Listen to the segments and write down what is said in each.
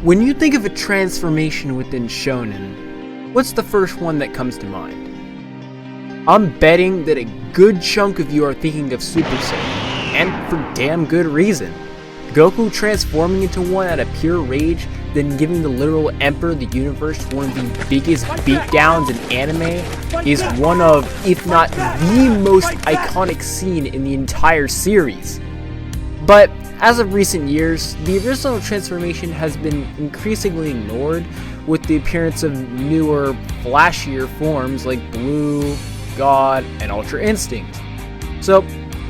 When you think of a transformation within Shonen, what's the first one that comes to mind? I'm betting that a good chunk of you are thinking of Super Saiyan, and for damn good reason. Goku transforming into one out of pure rage, then giving the literal Emperor of the Universe one of the biggest beatdowns in anime is one of, if not the most iconic scene in the entire series. But as of recent years, the original transformation has been increasingly ignored with the appearance of newer, flashier forms like Blue, God, and Ultra Instinct. So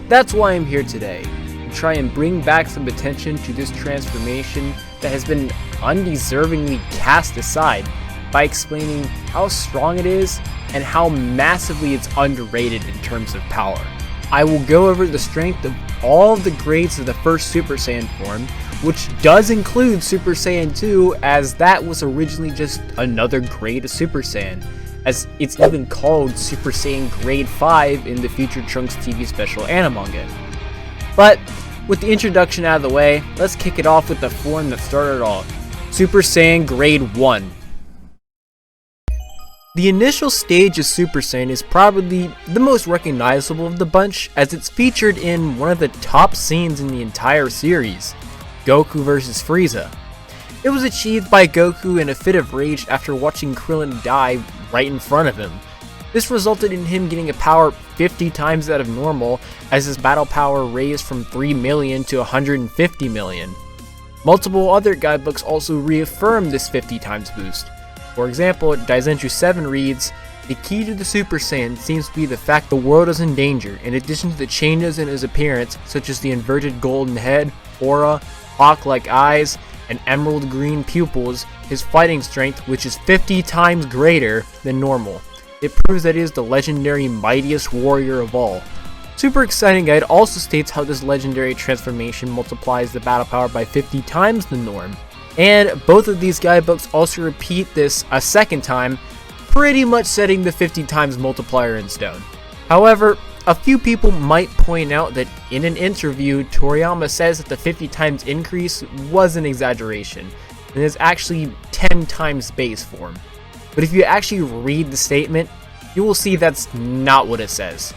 that's why I'm here today, to try and bring back some attention to this transformation that has been undeservingly cast aside by explaining how strong it is and how massively it's underrated in terms of power. I will go over the strength of all of the grades of the first Super Saiyan form, which does include Super Saiyan 2, as that was originally just another grade of Super Saiyan, as it's even called Super Saiyan Grade 5 in the Future Trunks TV special Animanga. But with the introduction out of the way, let's kick it off with the form that started it all, Super Saiyan Grade 1. The initial stage of Super Saiyan is probably the most recognizable of the bunch, as it's featured in one of the top scenes in the entire series, Goku vs Frieza. It was achieved by Goku in a fit of rage after watching Krillin die right in front of him. This resulted in him getting a power 50 times that of normal, as his battle power raised from 3 million to 150 million. Multiple other guidebooks also reaffirm this 50 times boost. For example, Daizenshuu 7 reads, "The key to the Super Saiyan seems to be the fact the world is in danger. In addition to the changes in his appearance, such as the inverted golden head, aura, hawk-like eyes, and emerald green pupils, his fighting strength, which is 50 times greater than normal. It proves that he is the legendary mightiest warrior of all." Super Exciting Guide also states how this legendary transformation multiplies the battle power by 50 times the norm. And both of these guidebooks also repeat this a second time, pretty much setting the 50 times multiplier in stone. However, a few people might point out that in an interview, Toriyama says that the 50 times increase was an exaggeration, and is actually 10 times base form. But if you actually read the statement, you will see that's not what it says.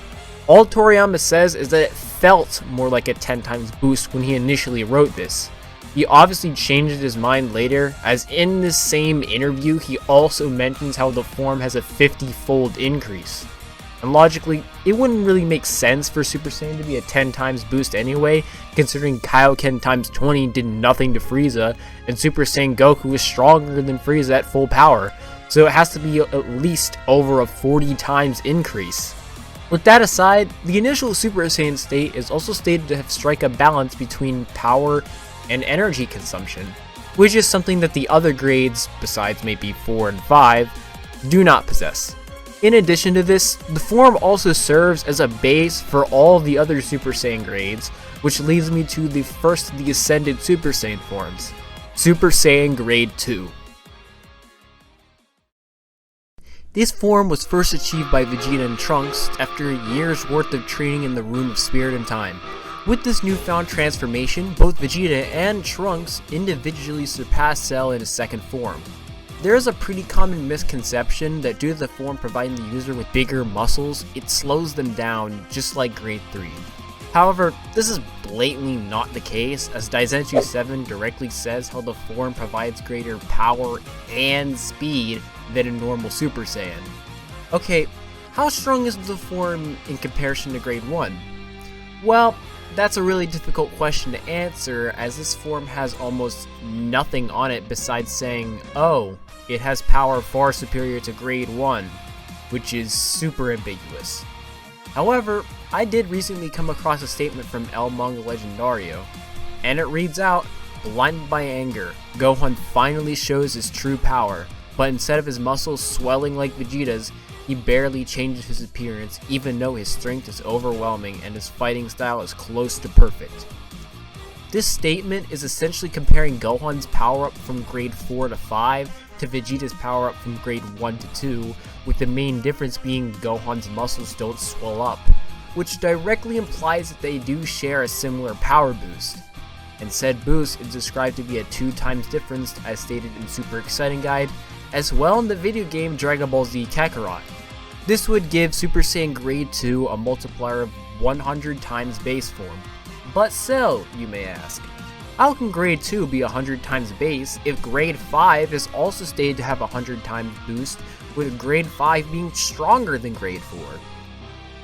All Toriyama says is that it felt more like a 10 times boost when he initially wrote this. He obviously changed his mind later, as in this same interview he also mentions how the form has a 50-fold increase. And logically, it wouldn't really make sense for Super Saiyan to be a 10 times boost anyway, considering Kaioken times 20 did nothing to Frieza, and Super Saiyan Goku is stronger than Frieza at full power, so it has to be at least over a 40 times increase. With that aside, the initial Super Saiyan state is also stated to have strike a balance between power and energy consumption, which is something that the other grades, besides maybe 4 and 5, do not possess. In addition to this, the form also serves as a base for all the other Super Saiyan grades, which leads me to the first of the Ascended Super Saiyan forms, Super Saiyan Grade 2. This form was first achieved by Vegeta and Trunks after a year's worth of training in the Room of Spirit and Time. With this newfound transformation, both Vegeta and Trunks individually surpass Cell in his second form. There is a pretty common misconception that due to the form providing the user with bigger muscles, it slows them down just like Grade 3. However, this is blatantly not the case, as Daizenshuu 7 directly says how the form provides greater power and speed than a normal Super Saiyan. Okay, how strong is the form in comparison to Grade 1? Well, that's a really difficult question to answer, as this form has almost nothing on it besides saying, oh, it has power far superior to Grade 1, which is super ambiguous. However, I did recently come across a statement from El Manga Legendario, and it reads out, "Blinded by anger, Gohan finally shows his true power, but instead of his muscles swelling like Vegeta's, he barely changes his appearance, even though his strength is overwhelming and his fighting style is close to perfect." This statement is essentially comparing Gohan's power-up from Grade 4 to 5 to Vegeta's power-up from Grade 1 to 2, with the main difference being Gohan's muscles don't swell up, which directly implies that they do share a similar power boost. and said boost is described to be a 2 times difference as stated in Super Exciting Guide, as well in the video game Dragon Ball Z Kakarot. This would give Super Saiyan Grade 2 a multiplier of 100 times base form. But Cell, you may ask. How can Grade 2 be 100 times base if Grade 5 is also stated to have 100 times boost, with Grade 5 being stronger than Grade 4?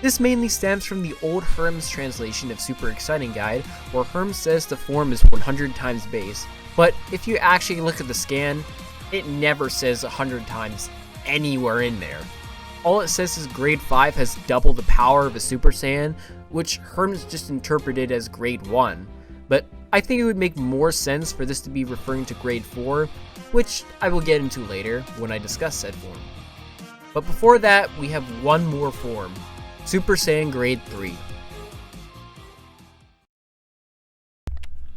This mainly stems from the old Herm's translation of Super Exciting Guide, where Herm says the form is 100 times base, but if you actually look at the scan, it never says 100 times anywhere in there. All it says is Grade 5 has double the power of a Super Saiyan, which Herm's just interpreted as Grade 1, but I think it would make more sense for this to be referring to Grade 4, which I will get into later when I discuss said form. But before that, we have one more form, Super Saiyan Grade 3.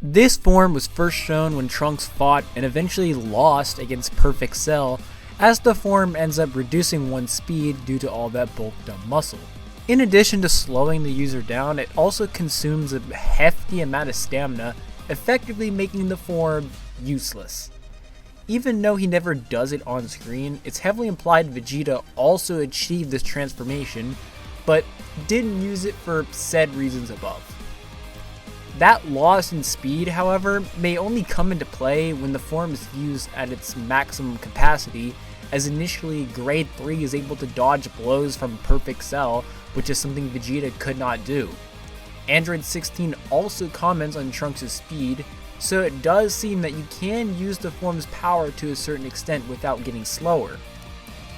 This form was first shown when Trunks fought and eventually lost against PerfectCell, as the form ends up reducing one's speed due to all that bulked up muscle. In addition to slowing the user down, it also consumes a hefty amount of stamina, effectively making the form useless. Even though he never does it on screen, it's heavily implied Vegeta also achieved this transformation, but didn't use it for said reasons above. That loss in speed, however, may only come into play when the form is used at its maximum capacity, as initially Grade 3 is able to dodge blows from PerfectCell, which is something Vegeta could not do. Android 16 also comments on Trunks' speed, so it does seem that you can use the form's power to a certain extent without getting slower.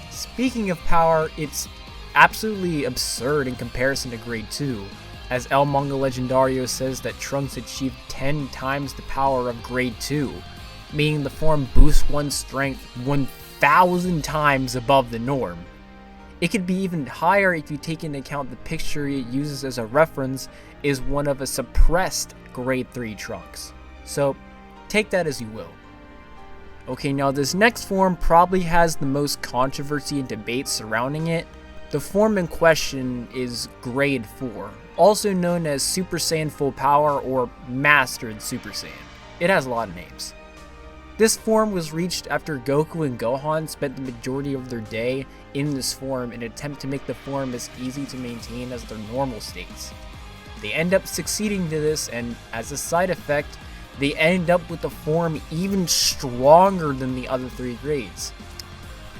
Speaking of power, it's absolutely absurd in comparison to Grade 2, as El Manga Legendario says that Trunks achieved 10 times the power of Grade 2, meaning the form boosts one's strength 1,000 times above the norm. It could be even higher if you take into account the picture it uses as a reference is one of a suppressed Grade 3 Trunks. So take that as you will. Okay, now this next form probably has the most controversy and debate surrounding it. The form in question is Grade 4, also known as Super Saiyan Full Power or Mastered Super Saiyan. It has a lot of names. This form was reached after Goku and Gohan spent the majority of their day in this form in an attempt to make the form as easy to maintain as their normal states. They end up succeeding to this, and as a side effect, they end up with a form even stronger than the other 3 grades.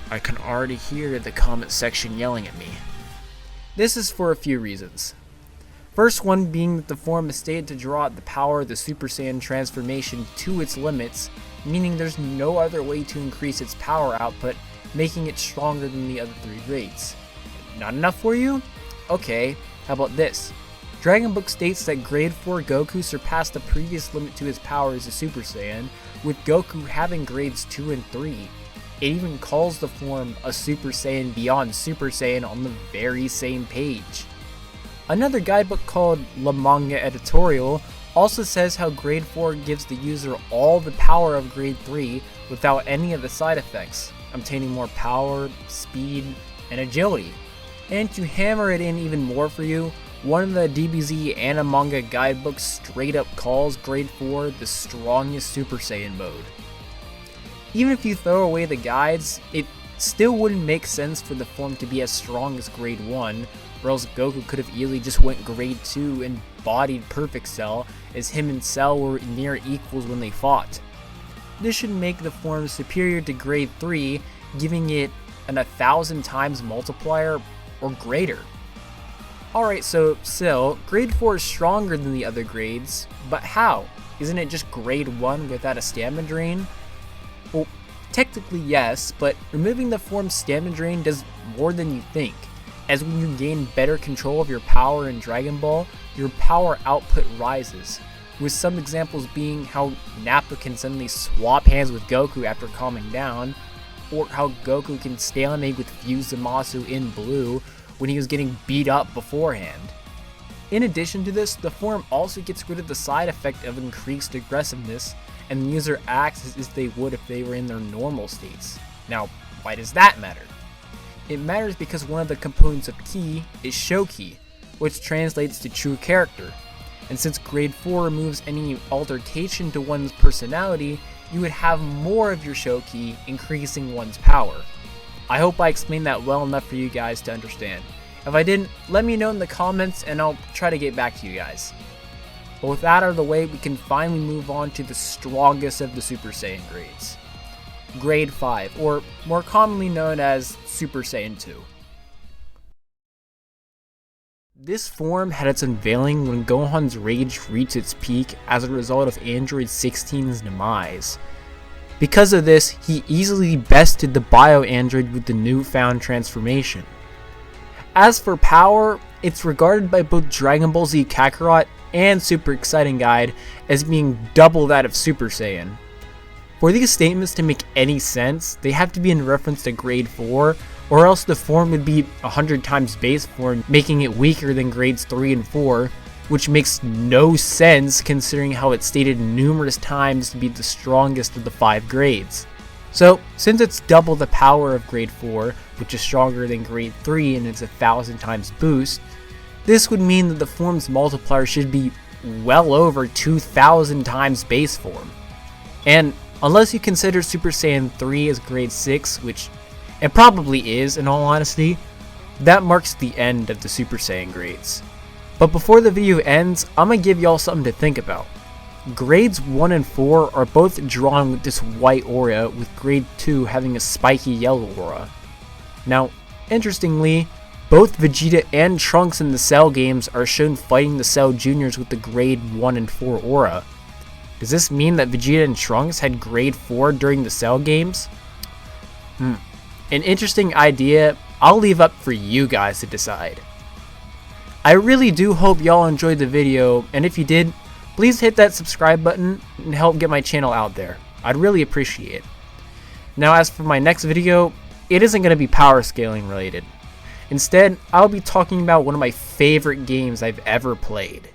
I can already hear the comment section yelling at me. This is for a few reasons. First one being that the form is stated to draw out the power of the Super Saiyan transformation to its limits, meaning there's no other way to increase its power output, making it stronger than the other 3 grades. Not enough for you? Okay, how about this? Dragon Book states that Grade 4 Goku surpassed the previous limit to his power as a Super Saiyan, with Goku having grades 2 and 3. It even calls the form a Super Saiyan beyond Super Saiyan on the very same page. Another guidebook called Le Manga Editorial also says how Grade 4 gives the user all the power of Grade 3 without any of the side effects, obtaining more power, speed, and agility. And to hammer it in even more for you, one of the DBZ Animanga guidebooks straight up calls Grade 4 the strongest Super Saiyan mode. Even if you throw away the guides, it still wouldn't make sense for the form to be as strong as Grade 1, or else Goku could have easily just went Grade 2 and bodied PerfectCell, as him and Cell were near equals when they fought. This should make the form superior to Grade 3, giving it an 1,000 times multiplier or greater. Alright, so Cell, Grade 4 is stronger than the other grades, but how? Isn't it just Grade 1 without a stamina drain? Well, technically yes, but removing the form's stamina drain does more than you think, as when you gain better control of your power in Dragon Ball, your power output rises, with some examples being how Nappa can suddenly swap hands with Goku after calming down, or how Goku can stalemate with Fuse Zamasu in blue when he was getting beat up beforehand. In addition to this, the form also gets rid of the side effect of increased aggressiveness, and the user acts as they would if they were in their normal states. Now, why does that matter? It matters because one of the components of Ki is Shoki, which translates to true character. and since grade 4 removes any altercation to one's personality, you would have more of your show ki, increasing one's power. I hope I explained that well enough for you guys to understand. If I didn't, let me know in the comments and I'll try to get back to you guys. But with that out of the way, we can finally move on to the strongest of the Super Saiyan grades. Grade 5, or more commonly known as Super Saiyan 2. This form had its unveiling when Gohan's rage reached its peak as a result of Android 16's demise. Because of this, he easily bested the Bio Android with the newfound transformation. As for power, it's regarded by both Dragon Ball Z Kakarot and Super Exciting Guide as being double that of Super Saiyan. For these statements to make any sense, they have to be in reference to grade 4, or else the form would be 100 times base form, making it weaker than grades 3 and 4, which makes no sense considering how it's stated numerous times to be the strongest of the 5 grades. So, since it's double the power of grade 4, which is stronger than grade 3 and it's 1,000 times boost, this would mean that the form's multiplier should be well over 2,000 times base form. And unless you consider Super Saiyan 3 as grade 6, which it probably is in all honesty, that marks the end of the Super Saiyan grades. But before the video ends, I'm gonna give y'all something to think about. Grades 1 and 4 are both drawn with this white aura, with grade 2 having a spiky yellow aura. Now, interestingly, both Vegeta and Trunks in the Cell games are shown fighting the Cell Juniors with the grade 1 and 4 aura. Does this mean that Vegeta and Trunks had grade 4 during the Cell games? An interesting idea. I'll leave up for you guys to decide. I really do hope y'all enjoyed the video, and if you did, please hit that subscribe button and help get my channel out there. I'd really appreciate it. Now as for my next video, it isn't going to be power scaling related. Instead, I'll be talking about one of my favorite games I've ever played.